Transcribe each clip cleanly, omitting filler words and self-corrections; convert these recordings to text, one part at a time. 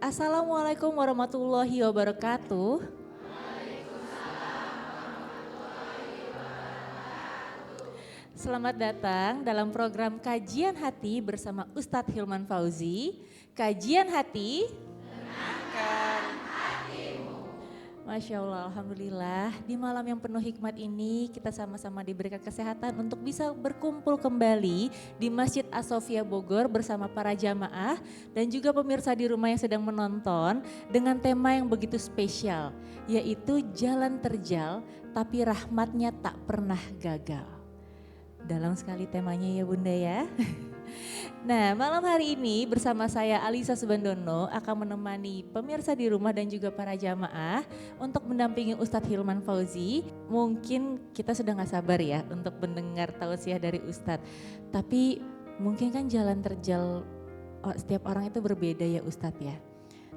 Assalamualaikum warahmatullahi wabarakatuh. Selamat datang dalam program Kajian Hati bersama Ustadz Hilman Fauzi. Kajian Hati, tenangkan hatimu. Masya Allah, Alhamdulillah di malam yang penuh hikmat ini kita sama-sama diberikan kesehatan untuk bisa berkumpul kembali di Masjid As-Sofia Bogor bersama para jamaah dan juga pemirsa di rumah yang sedang menonton dengan tema yang begitu spesial, yaitu jalan terjal tapi rahmatnya tak pernah gagal. Dalam sekali temanya ya Bunda ya. Nah, malam hari ini bersama saya Alisa Subandono akan menemani pemirsa di rumah dan juga para jamaah untuk mendampingi Ustadz Hilman Fauzi. Mungkin kita sudah gak sabar ya untuk mendengar tausiah dari Ustadz. Tapi mungkin kan jalan terjal setiap orang itu berbeda ya Ustadz ya.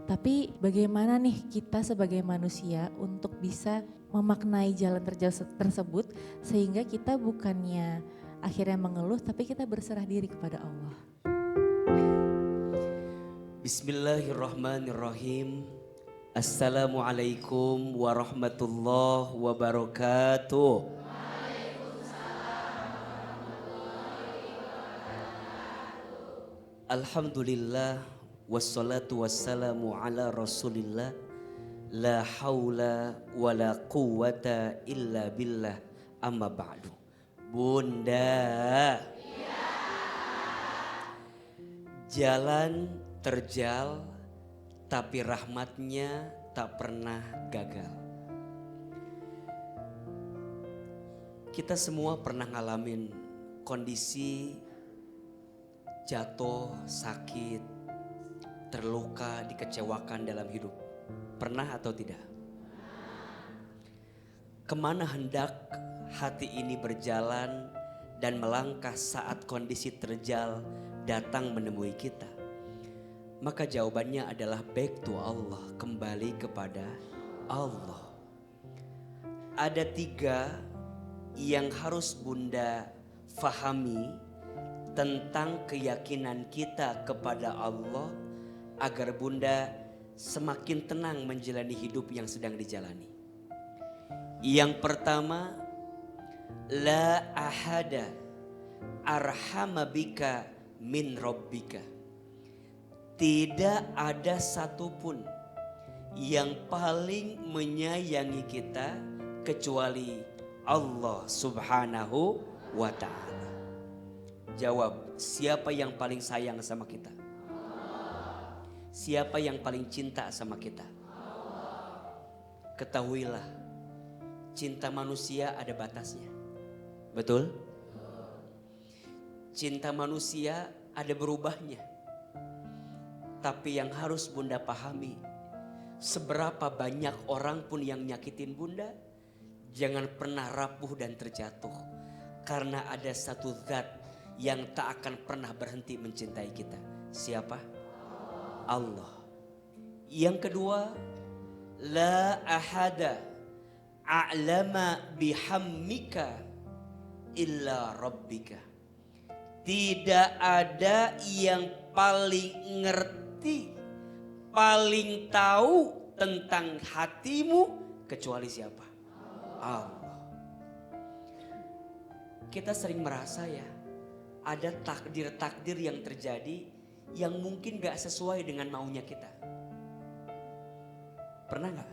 Tapi bagaimana nih kita sebagai manusia untuk bisa memaknai jalan terjal tersebut sehingga kita bukannya akhirnya mengeluh tapi kita berserah diri kepada Allah. Bismillahirrahmanirrahim. Assalamualaikum warahmatullahi wabarakatuh. Alhamdulillah wassalatu wassalamu ala rasulillah. La haula wa la quwata illa billah amma ba'du. Bunda, jalan terjal tapi rahmatnya tak pernah gagal. Kita semua pernah ngalamin kondisi jatuh, sakit, terluka, dikecewakan dalam hidup. Pernah atau tidak? Kemana hendak hati ini berjalan dan melangkah saat kondisi terjal datang menemui kita? Maka jawabannya adalah back to Allah, kembali kepada Allah. Ada 3 yang harus Bunda fahami tentang keyakinan kita kepada Allah agar Bunda semakin tenang menjalani hidup yang sedang dijalani. Yang pertama, la ahada arhama bika min rabbika. Tidak ada satupun yang paling menyayangi kita kecuali Allah Subhanahu wa ta'ala. Jawab, siapa yang paling sayang sama kita? Siapa yang paling cinta sama kita? Ketahuilah, cinta manusia ada batasnya. Betul? Cinta manusia ada berubahnya. Tapi yang harus Bunda pahami, seberapa banyak orang pun yang nyakitin Bunda, jangan pernah rapuh dan terjatuh. Karena ada satu zat yang tak akan pernah berhenti mencintai kita. Siapa? Allah. Yang kedua, la ahada a'lama bihammika illa rabbika. Tidak ada yang paling ngerti, paling tahu tentang hatimu kecuali siapa? Allah. Kita sering merasa ya, ada takdir-takdir yang terjadi yang mungkin gak sesuai dengan maunya kita. Pernah gak?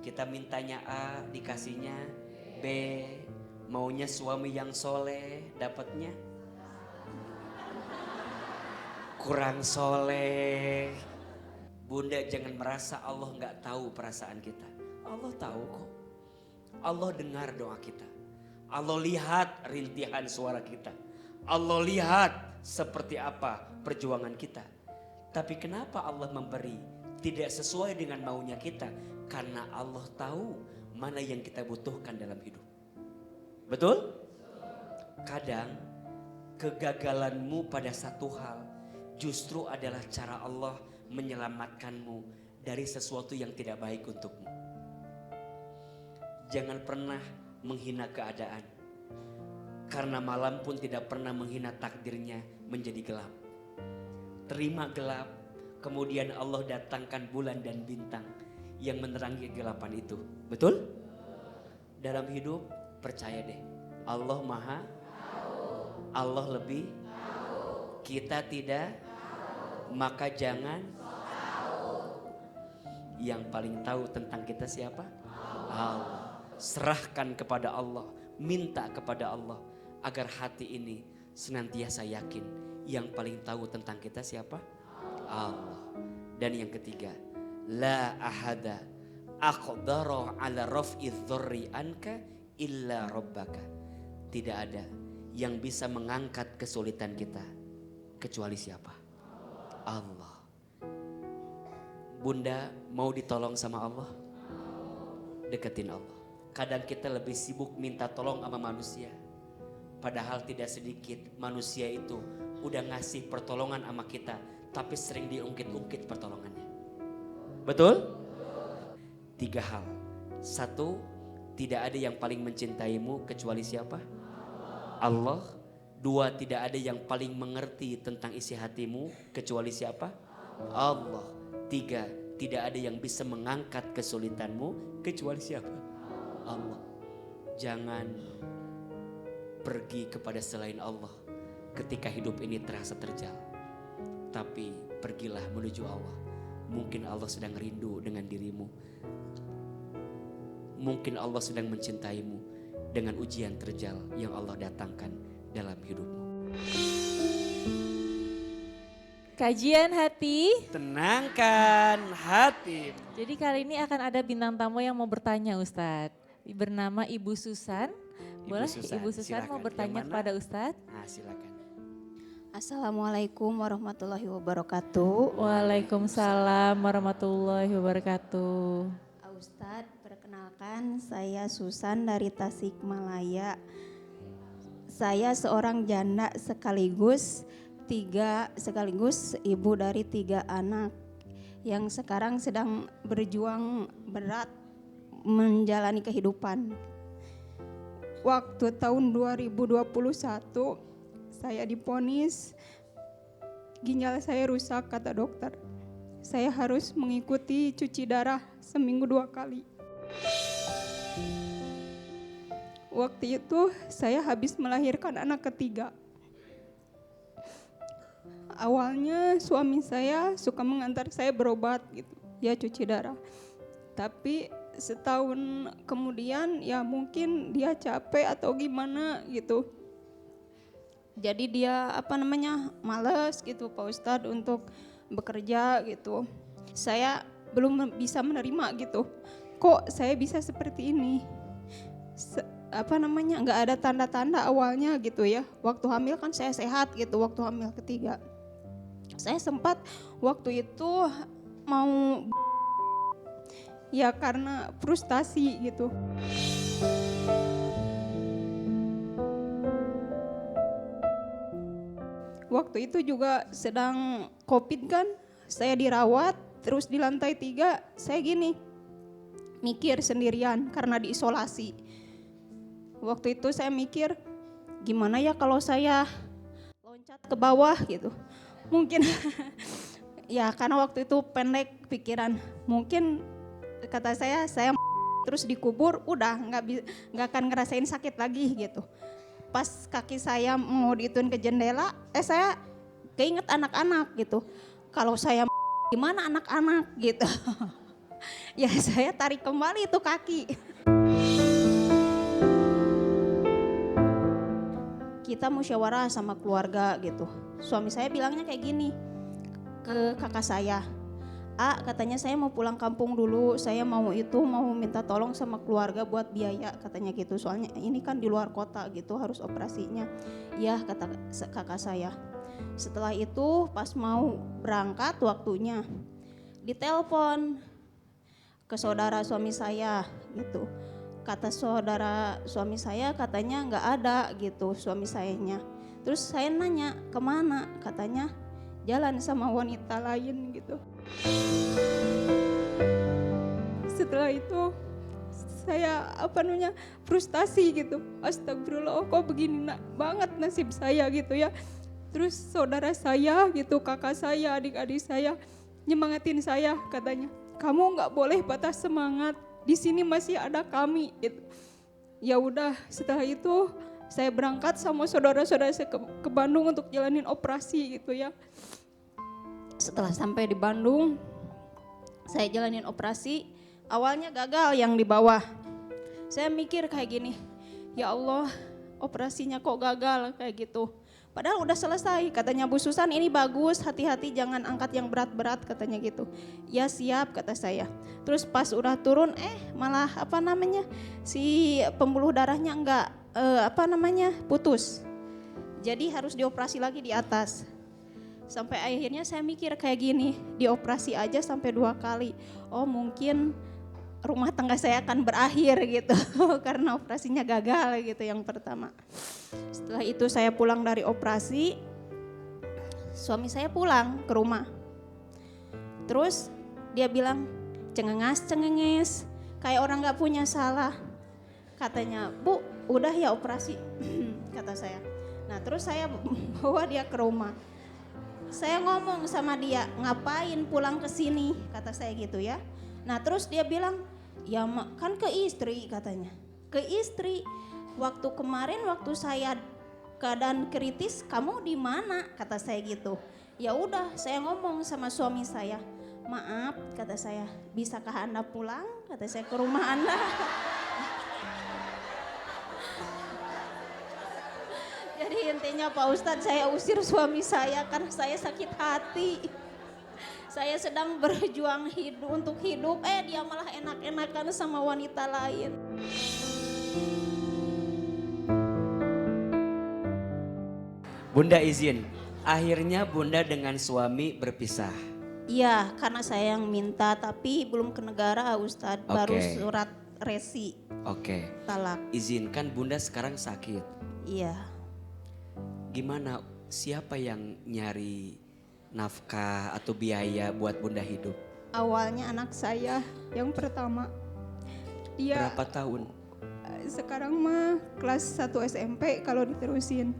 Kita mintanya A, dikasihnya B. Maunya suami yang soleh, dapatnya kurang soleh. Bunda jangan merasa Allah gak tahu perasaan kita. Allah tahu kok. Allah dengar doa kita. Allah lihat rintihan suara kita. Allah lihat seperti apa perjuangan kita. Tapi kenapa Allah memberi tidak sesuai dengan maunya kita? Karena Allah tahu mana yang kita butuhkan dalam hidup. Betul? Kadang kegagalanmu pada satu hal justru adalah cara Allah menyelamatkanmu dari sesuatu yang tidak baik untukmu. Jangan pernah menghina keadaan. Karena malam pun tidak pernah menghina takdirnya menjadi gelap. Terima gelap Kemudian Allah datangkan bulan dan bintang yang menerangi kegelapan itu. Betul? Dalam hidup percaya deh, Allah maha, Allah lebih, kita tidak, maka jangan. Yang paling tahu tentang kita siapa? Allah. Serahkan kepada Allah, minta kepada Allah agar hati ini senantiasa yakin yang paling tahu tentang kita siapa? Allah. Dan yang ketiga, la ahada aqdara ala raf'i dzurri anka illa rabbaka. Tidak ada yang bisa mengangkat kesulitan kita kecuali siapa? Allah. Bunda mau ditolong sama Allah? Deketin Allah. Kadang kita lebih sibuk minta tolong sama manusia. Padahal tidak sedikit manusia itu udah ngasih pertolongan sama kita, tapi sering diungkit-ungkit pertolongannya. Betul? 3 hal. 1, tidak ada yang paling mencintaimu kecuali siapa? Allah. 2, tidak ada yang paling mengerti tentang isi hatimu kecuali siapa? Allah. 3, tidak ada yang bisa mengangkat kesulitanmu kecuali siapa? Allah. Jangan pergi kepada selain Allah ketika hidup ini terasa terjal. Tapi pergilah menuju Allah. Mungkin Allah sedang rindu dengan dirimu. Mungkin Allah sedang mencintaimu dengan ujian terjal yang Allah datangkan dalam hidupmu. Kajian hati. Tenangkan hati. Jadi kali ini akan ada bintang tamu yang mau bertanya Ustadz. Bernama Ibu Susan. Boleh Ibu Susan mau bertanya kepada Ustadz? Nah, silakan. Assalamualaikum warahmatullahi wabarakatuh. Waalaikumsalam warahmatullahi wabarakatuh. Ustadz, perkenalkan saya Susan dari Tasikmalaya. Saya seorang janda sekaligus ibu dari 3 anak yang sekarang sedang berjuang berat menjalani kehidupan. Waktu tahun 2021 saya divonis ginjal saya rusak, kata dokter. Saya harus mengikuti cuci darah seminggu 2 kali. Waktu itu saya habis melahirkan anak ketiga. Awalnya suami saya suka mengantar saya berobat gitu, ya cuci darah. Tapi setahun kemudian ya mungkin dia capek atau gimana gitu. Jadi dia males gitu Pak Ustadz untuk bekerja gitu. Saya belum bisa menerima gitu. Kok saya bisa seperti ini? Nggak ada tanda-tanda awalnya gitu ya. Waktu hamil kan saya sehat gitu, waktu hamil ketiga. Saya sempat waktu itu mau ya karena frustasi gitu. Waktu itu juga sedang COVID kan, saya dirawat, terus di lantai 3 saya gini, mikir sendirian karena diisolasi. Waktu itu saya mikir, gimana ya kalau saya loncat ke bawah gitu. Mungkin, ya karena waktu itu pendek pikiran, mungkin kata saya terus dikubur, udah nggak akan ngerasain sakit lagi gitu. Pas kaki saya mau diituin ke jendela, saya keinget anak-anak gitu. Kalau saya gimana anak-anak gitu. Ya saya tarik kembali itu kaki. Kita musyawarah sama keluarga gitu. Suami saya bilangnya kayak gini ke kakak saya. Katanya saya mau pulang kampung dulu, saya mau minta tolong sama keluarga buat biaya katanya gitu. Soalnya ini kan di luar kota gitu harus operasinya. Ya kata kakak saya. Setelah itu pas mau berangkat waktunya ditelepon ke saudara suami saya gitu. Kata saudara suami saya katanya nggak ada gitu suami sayanya. Terus saya nanya kemana, katanya jalan sama wanita lain gitu. Setelah itu saya frustasi gitu. Astagfirullah, kok begini banget nasib saya gitu ya. Terus saudara saya gitu, kakak saya, adik-adik saya nyemangatin saya, katanya, kamu nggak boleh patah semangat, di sini masih ada kami. Gitu. Ya udah, setelah itu saya berangkat sama saudara-saudara saya ke Bandung untuk jalanin operasi gitu ya. Setelah sampai di Bandung, saya jalanin operasi, awalnya gagal yang di bawah. Saya mikir kayak gini, ya Allah, operasinya kok gagal kayak gitu. Padahal udah selesai, katanya Bu Susan, ini bagus, hati-hati jangan angkat yang berat-berat, katanya gitu. Ya siap, kata saya. Terus pas udah turun, malah si pembuluh darahnya enggak putus. Jadi harus dioperasi lagi di atas. Sampai akhirnya saya mikir kayak gini, dioperasi aja sampai 2 kali. Oh mungkin rumah tangga saya akan berakhir gitu karena operasinya gagal gitu yang pertama. Setelah itu saya pulang dari operasi, suami saya pulang ke rumah. Terus dia bilang, cengenges, kayak orang gak punya salah. Katanya, Bu udah ya operasi, kata saya. Nah terus saya bawa dia ke rumah. Saya ngomong sama dia, ngapain pulang ke sini, kata saya gitu ya. Nah terus dia bilang, ya kan ke istri, katanya. Ke istri, waktu kemarin waktu saya keadaan kritis, kamu di mana, kata saya gitu. Ya udah, saya ngomong sama suami saya, maaf, kata saya, bisakah Anda pulang, kata saya, ke rumah Anda. Jadi intinya Pak Ustadz, saya usir suami saya karena saya sakit hati. Saya sedang berjuang untuk hidup, dia malah enak-enakan sama wanita lain. Bunda izin, akhirnya Bunda dengan suami berpisah. Iya, karena saya yang minta, tapi belum ke negara Ustadz, baru surat resi. Oke. Talak. Izinkan Bunda sekarang sakit. Iya. Gimana, siapa yang nyari nafkah atau biaya buat Bunda hidup? Awalnya anak saya yang pertama. Dia berapa tahun? Sekarang mah kelas 1 SMP kalau diterusin.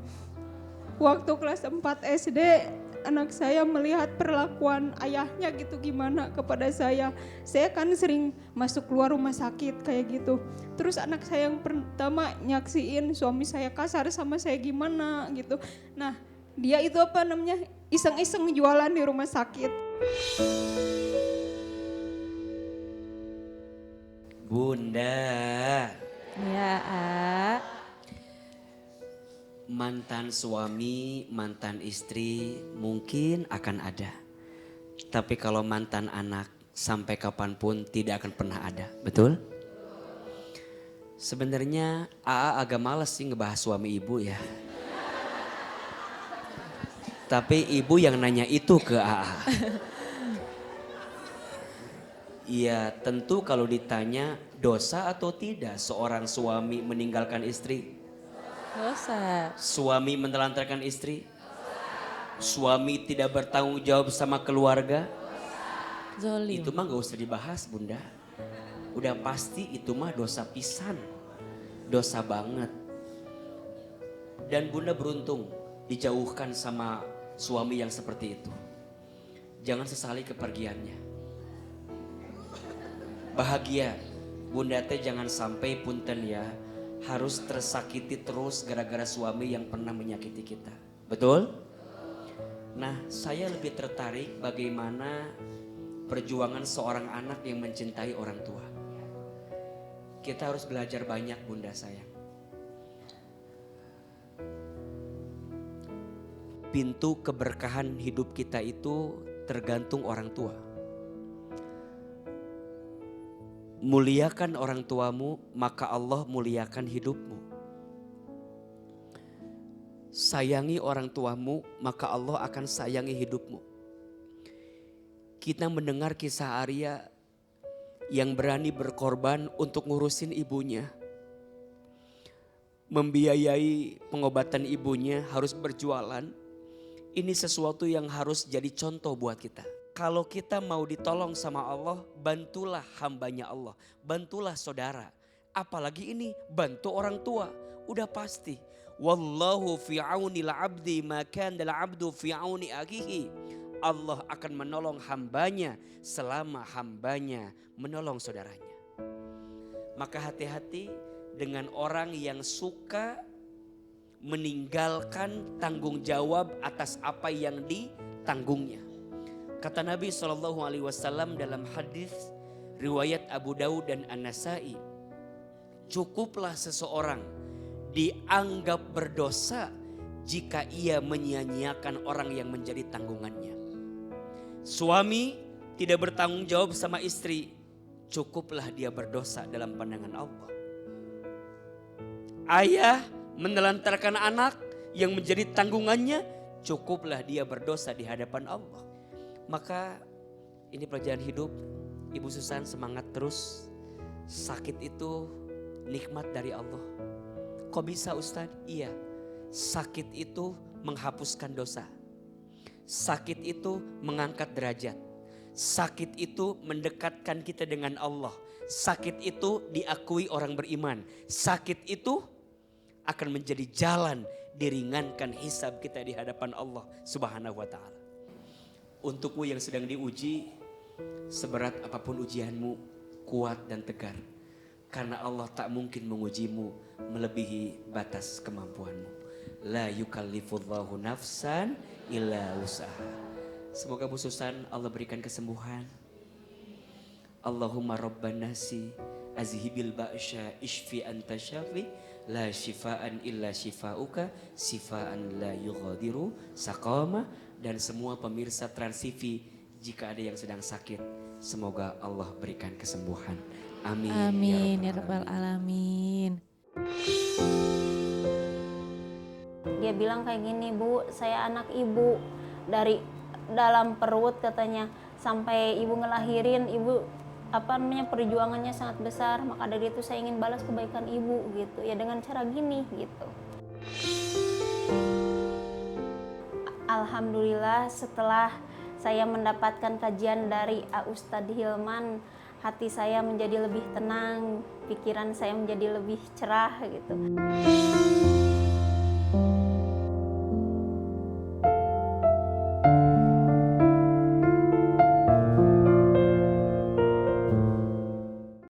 Waktu kelas 4 SD anak saya melihat perlakuan ayahnya gitu gimana kepada saya. Saya kan sering masuk keluar rumah sakit kayak gitu. Terus anak saya yang pertama nyaksiin suami saya kasar sama saya gimana gitu. Nah dia itu iseng-iseng jualan di rumah sakit. Bunda. Ya, Mantan suami, mantan istri mungkin akan ada. Tapi kalau mantan anak sampai kapanpun tidak akan pernah ada, betul? Sebenarnya AA agak males sih ngebahas suami ibu ya. Tapi ibu yang nanya itu ke AA. Iya tentu kalau ditanya dosa atau tidak seorang suami meninggalkan istri? dosa. Suami menelantarkan istri? Suami tidak bertanggung jawab sama keluarga? Zolim. Itu mah gak usah dibahas Bunda. Udah pasti itu mah dosa pisan. Dosa banget. Dan Bunda beruntung dijauhkan sama suami yang seperti itu. Jangan sesali kepergiannya. Bahagia. Bunda teh jangan sampai punten ya. Harus tersakiti terus gara-gara suami yang pernah menyakiti kita. Betul? Nah saya lebih tertarik bagaimana perjuangan seorang anak yang mencintai orang tua. Kita harus belajar banyak Bunda sayang. Pintu keberkahan hidup kita itu tergantung orang tua. Muliakan orang tuamu, maka Allah muliakan hidupmu. Sayangi orang tuamu, maka Allah akan sayangi hidupmu. Kita mendengar kisah Arya yang berani berkorban untuk ngurusin ibunya. Membiayai pengobatan ibunya, harus berjualan. Ini sesuatu yang harus jadi contoh buat kita. Kalau kita mau ditolong sama Allah, bantulah hambanya Allah. Bantulah saudara. Apalagi ini bantu orang tua. Udah pasti. Wallahu fi auni al-abdi ma kana al-abdu fi auni akhihi. Allah akan menolong hambanya selama hambanya menolong saudaranya. Maka hati-hati dengan orang yang suka meninggalkan tanggung jawab atas apa yang ditanggungnya. Kata Nabi SAW dalam hadis riwayat Abu Daud dan An-Nasai, cukuplah seseorang dianggap berdosa jika ia menyia-nyiakan orang yang menjadi tanggungannya. Suami tidak bertanggung jawab sama istri, cukuplah dia berdosa dalam pandangan Allah. Ayah menelantarkan anak yang menjadi tanggungannya, cukuplah dia berdosa di hadapan Allah. Maka ini pelajaran hidup. Ibu Susan semangat terus. Sakit itu nikmat dari Allah. Kok bisa Ustadz? Iya, sakit itu menghapuskan dosa. Sakit itu mengangkat derajat. Sakit itu mendekatkan kita dengan Allah. Sakit itu diakui orang beriman. Sakit itu akan menjadi jalan diringankan hisab kita di hadapan Allah Subhanahu wa ta'ala. Untukmu yang sedang diuji, seberat apapun ujianmu, kuat dan tegar. Karena Allah tak mungkin mengujimu melebihi batas kemampuanmu. La yukallifullahu nafsan illa wus'aha. Semoga Bu Susan Allah berikan kesembuhan. Allahumma rabban nasi azhibil ba'sya ishfi anta syafi la shifaan illa shifauka sifaan la yughadiru saqama. Dan semua pemirsa Trans TV, jika ada yang sedang sakit, semoga Allah berikan kesembuhan. Amin. Amin ya rabbal alamin. Dia bilang kayak gini, Bu, saya anak ibu, dari dalam perut katanya, sampai ibu ngelahirin, ibu perjuangannya sangat besar, maka dari itu saya ingin balas kebaikan ibu gitu ya, dengan cara gini gitu. Alhamdulillah setelah saya mendapatkan kajian dari Ustadz Hilman, hati saya menjadi lebih tenang, pikiran saya menjadi lebih cerah gitu.